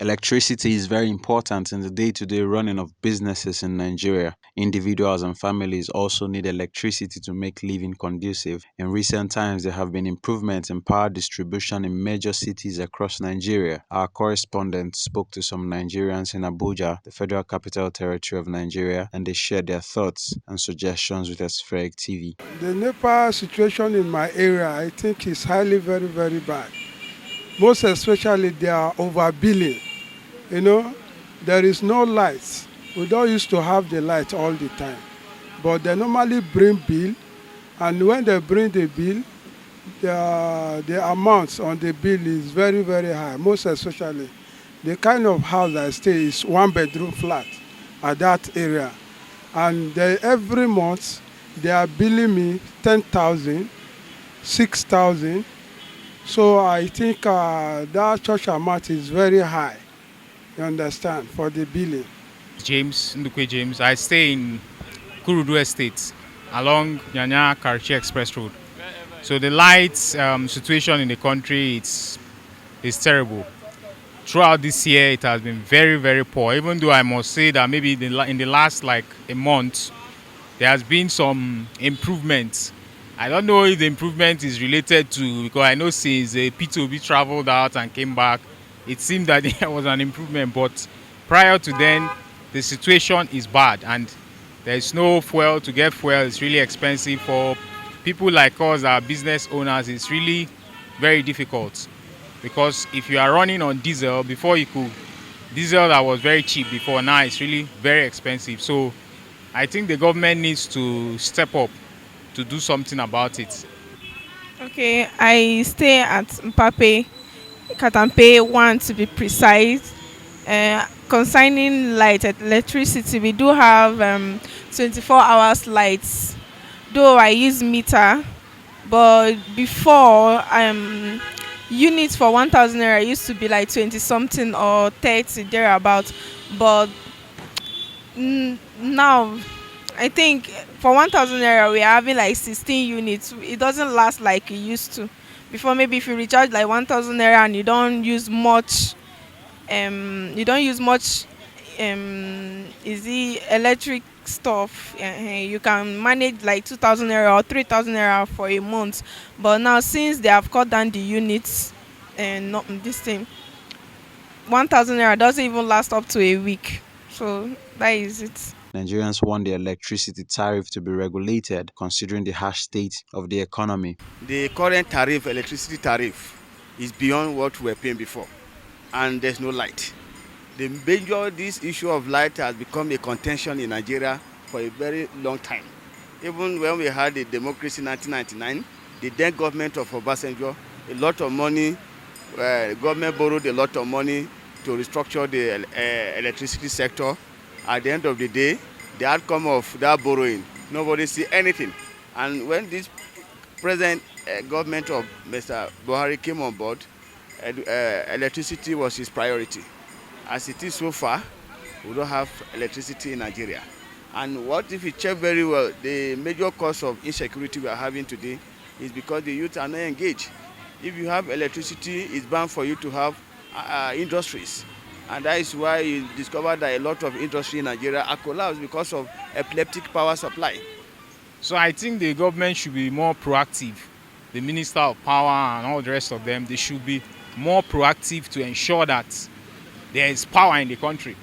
Electricity is very important in the day to day running of businesses in Nigeria. Individuals and families also need electricity to make living conducive. In recent times, there have been improvements in power distribution in major cities across Nigeria. Our correspondent spoke to some Nigerians in Abuja, the Federal Capital Territory of Nigeria, and they shared their thoughts and suggestions with Aspheric TV. The NEPA situation in my area, I think, is highly very, very bad. Most especially, they are overbilling. You know, there is no lights. We don't used to have the light all the time. But they normally bring bill, and when they bring the bill, the amounts on the bill is very, very high. Most especially, the kind of house I stay is one bedroom flat at that area. And every month, they are billing me 10,000, 6,000. So I think that church amount is very high, you understand, for the billing. James, Ndukwe James. I stay in Kurudu Estate along Nyanya Karachi Express Road. So the lights situation in the country is terrible. Throughout this year, it has been very, very poor. Even though I must say that maybe in the last like a month, there has been some improvements. I don't know if the improvement is related to, because I know since P2B traveled out and came back, it seemed that there was an improvement. But prior to then, the situation is bad and there is no fuel. To get fuel is really expensive. For people like us, our business owners, it's really very difficult. Because if you are running on diesel, diesel that was very cheap before, now it's really very expensive. So I think the government needs to step up to do something about it. Okay, I stay at Mpape, Katampe 1 to be precise. Concerning light and electricity, we do have 24 hours lights. Though I use meter, but before units for 1,000 naira used to be like 20 something or 30 thereabout. But now I think for 1,000 naira we are having like 16 units. It doesn't last like it used to. Before, maybe if you recharge like 1,000 naira and you don't use much, is the electric stuff, you can manage like 2,000 naira or 3,000 naira for a month. But now, since they have cut down the units and not this thing, 1,000 naira doesn't even last up to a week. So that is it. Nigerians want the electricity tariff to be regulated considering the harsh state of the economy. The current tariff, electricity tariff, is beyond what we were paying before, and there's no light. This issue of light has become a contention in Nigeria for a very long time. Even when we had the democracy in 1999, the then government of Obasanjo, a lot of money, government borrowed a lot of money to restructure the electricity sector. At the end of the day, the outcome of that borrowing, nobody see anything. And when this present government of Mr. Buhari came on board, electricity was his priority. As it is so far, we don't have electricity in Nigeria. And what if you check very well, the major cause of insecurity we are having today is because the youth are not engaged. If you have electricity, it's bound for you to have industries. And that is why you discover that a lot of industry in Nigeria are collapsed because of epileptic power supply. So I think the government should be more proactive. The Minister of Power and all the rest of them, they should be more proactive to ensure that there is power in the country.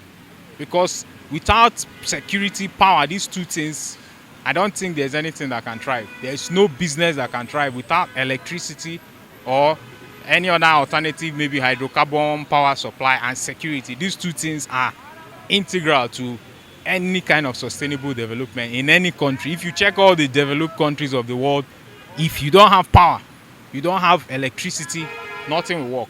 Because without security, power, these two things, I don't think there's anything that can thrive. There's no business that can thrive without electricity or any other alternative, maybe hydrocarbon, power supply, and security. These two things are integral to any kind of sustainable development in any country. If you check all the developed countries of the world, if you don't have power, you don't have electricity, nothing will work.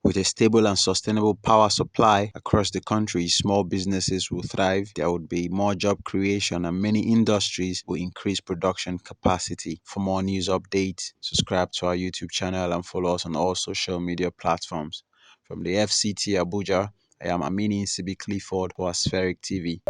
With a stable and sustainable power supply across the country, small businesses will thrive, there would be more job creation, and many industries will increase production capacity. For more news updates, subscribe to our YouTube channel and follow us on all social media platforms. From the FCT Abuja, I am Amini Sibi Clifford for Aspheric TV.